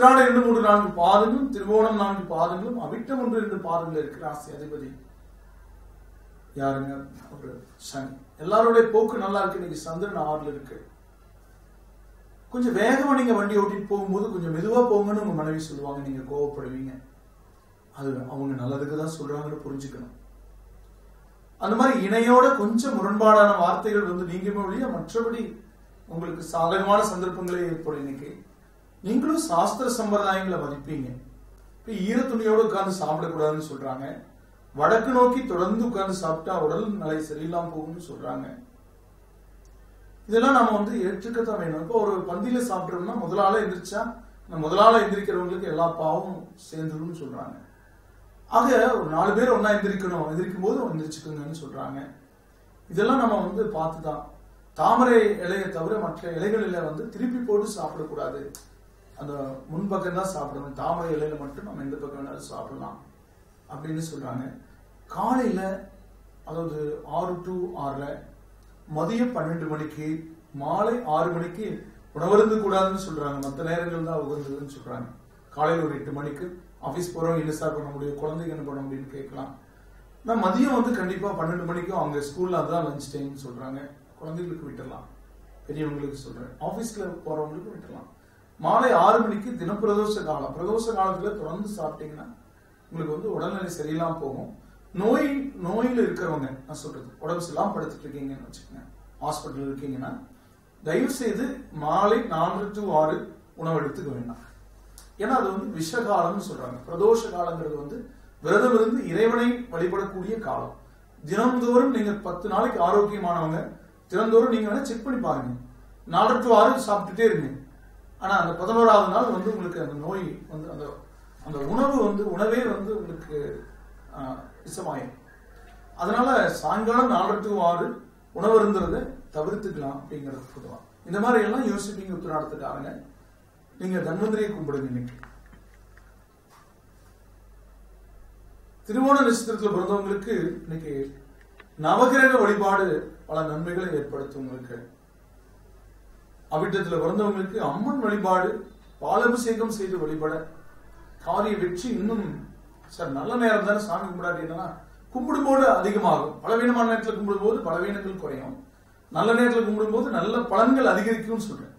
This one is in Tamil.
உத்திராட 2, 3, 4 பாதங்களும், திருவோணம் 4 பாதங்களும், அவிட்டம் 1, 2 பாதங்கள் இருக்கு. ராசி அதிபதி யாருங்க? ஒரு சனி. எல்லாருடைய போக்கு நல்லா இருக்கு. இன்னைக்கு சந்திரன் 6ல் இருக்கு. கொஞ்சம் வேகமா நீங்க வண்டி ஓட்டிட்டு போகும்போது கொஞ்சம் மெதுவா போங்கன்னு உங்க மனைவி சொல்லுவாங்க. நீங்க கோவப்படுவீங்க. அது அவங்க நல்லதுக்கு தான் சொல்றாங்கன்னு புரிஞ்சுக்கணும். அந்த மாதிரி இணையோட கொஞ்சம் முரண்பாடான வார்த்தைகள் வந்து நீங்க ஒழிய மற்றபடி உங்களுக்கு சாதகமான சந்தர்ப்பங்களே ஏற்படும். இன்னைக்கு நீங்களும் சாஸ்திர சம்பிரதாயங்களை மதிப்பீங்க. இப்ப ஈர துணியோடு உட்கார்ந்து சாப்பிடக்கூடாதுன்னு சொல்றாங்க. வடக்கு நோக்கி தொடர்ந்து உட்கார்ந்து சாப்பிட்டா உடல் நிலை சரியில்லாம போகும்னு சொல்றாங்க. இதெல்லாம் நம்ம வந்து ஏற்றுக்கத்தான் வேணும். இப்போ ஒரு பந்தியில சாப்பிட்றோம்னா முதலாள எந்திரிச்சா முதலாள எந்திரிக்கிறவங்களுக்கு எல்லா பாவமும் சேர்ந்துடும் சொல்றாங்க. ஆக ஒரு 4 பேர் ஒன்னா எந்திரிக்கணும். எந்திரிக்கும் போது எந்திரிச்சுக்கோங்கன்னு சொல்றாங்க. இதெல்லாம் நம்ம வந்து பார்த்துதான். தாமரை இலையை தவிர மற்ற இலைகளில வந்து திருப்பி போட்டு சாப்பிடக்கூடாது. அந்த முன்பக்கம் தான் சாப்பிடணும். தாமரை இலையில மட்டும் நம்ம எந்த பக்கம் வேணாலும் சாப்பிடலாம் அப்படின்னு சொல்றாங்க. காலையில அதாவது 6 to 6, மதியம் 12 மணிக்கு, மாலை 6 மணிக்கு உணவருந்து கூடாதுன்னு சொல்றாங்க. மற்ற நேரங்கள் தான் உகந்ததுன்னு சொல்றாங்க. காலையில் ஒரு 8 மணிக்கு ஆபீஸ் போறவங்க என்ன சார் பண்ண முடியும், குழந்தைங்க என்ன பண்ண முடியும்னு கேட்கலாம். நான் மதியம் வந்து கண்டிப்பா 12 மணிக்கும் அவங்க ஸ்கூல்ல அதுதான் லஞ்ச் டைம்னு சொல்றாங்க. குழந்தைகளுக்கு விட்டுடலாம், பெரியவங்களுக்கு சொல்றேன், ஆபீஸ்ல போறவங்களுக்கு விட்டுடலாம். மாலை 6 மணிக்கு தினப்பிரதோஷ காலம். பிரதோஷ காலத்துல தொடர்ந்து சாப்பிட்டீங்கன்னா உங்களுக்கு வந்து உடல்நிலை சரியில்லாம போகும். நோயில இருக்கிறவங்க, நான் சொல்றது உடம்பு சரியில்லாம படுத்துட்டு இருக்கீங்கன்னு வச்சுக்கோங்க, ஹாஸ்பிட்டல் இருக்கீங்கன்னா தயவு செய்து மாலை 4 to 6 உணவு எடுத்துக்க வேண்டாம். ஏன்னா அது வந்து விஷகாலம்னு சொல்றாங்க. பிரதோஷ காலங்கிறது வந்து விரதம் இருந்து இறைவனை வழிபடக்கூடிய காலம். தினந்தோறும் நீங்க 10 நாளைக்கு ஆரோக்கியமானவங்க, தினந்தோறும் நீங்க வேணா செக் பண்ணி பாருங்க. 4 to 6 சாப்பிட்டுட்டே இருங்க. ஆனா அந்த 11வது நாள் வந்து உங்களுக்கு அந்த நோய் வந்து அந்த உணவு வந்து உணவே வந்து உங்களுக்கு விஷமாயும். அதனால சாயங்காலம் 4 to 6 உணவு இருந்ததை தவிர்த்துக்கலாம் அப்படிங்கிறது பொதுவா. இந்த மாதிரி எல்லாம் யோசிப்பீங்க உத்திராடத்துக்காரங்க. நீங்க தன்வந்திரியை கும்பிடுங்க. இன்னைக்கு திருவோண நட்சத்திரத்தில் பிறந்தவங்களுக்கு இன்னைக்கு நவகிரக வழிபாடு பல நன்மைகளை ஏற்படுத்தும். உங்களுக்கு அவிட்டத்துல பிறந்தவங்களுக்கு அம்மன் வழிபாடு, பாலபிஷேகம் செய்து வழிபட காரிய வெற்றி இன்னும் சார் நல்ல நேரம் தானே சாமி கும்பிடாட்டீங்கன்னா கும்பிடும்போது அதிகமாகும். பலவீனமான நேரத்தில் கும்பிடும் போது பலவீனங்கள் குறையும். நல்ல நேரத்தில் கும்பிடும் போது நல்ல பலன்கள் அதிகரிக்கும் சொல்றேன்.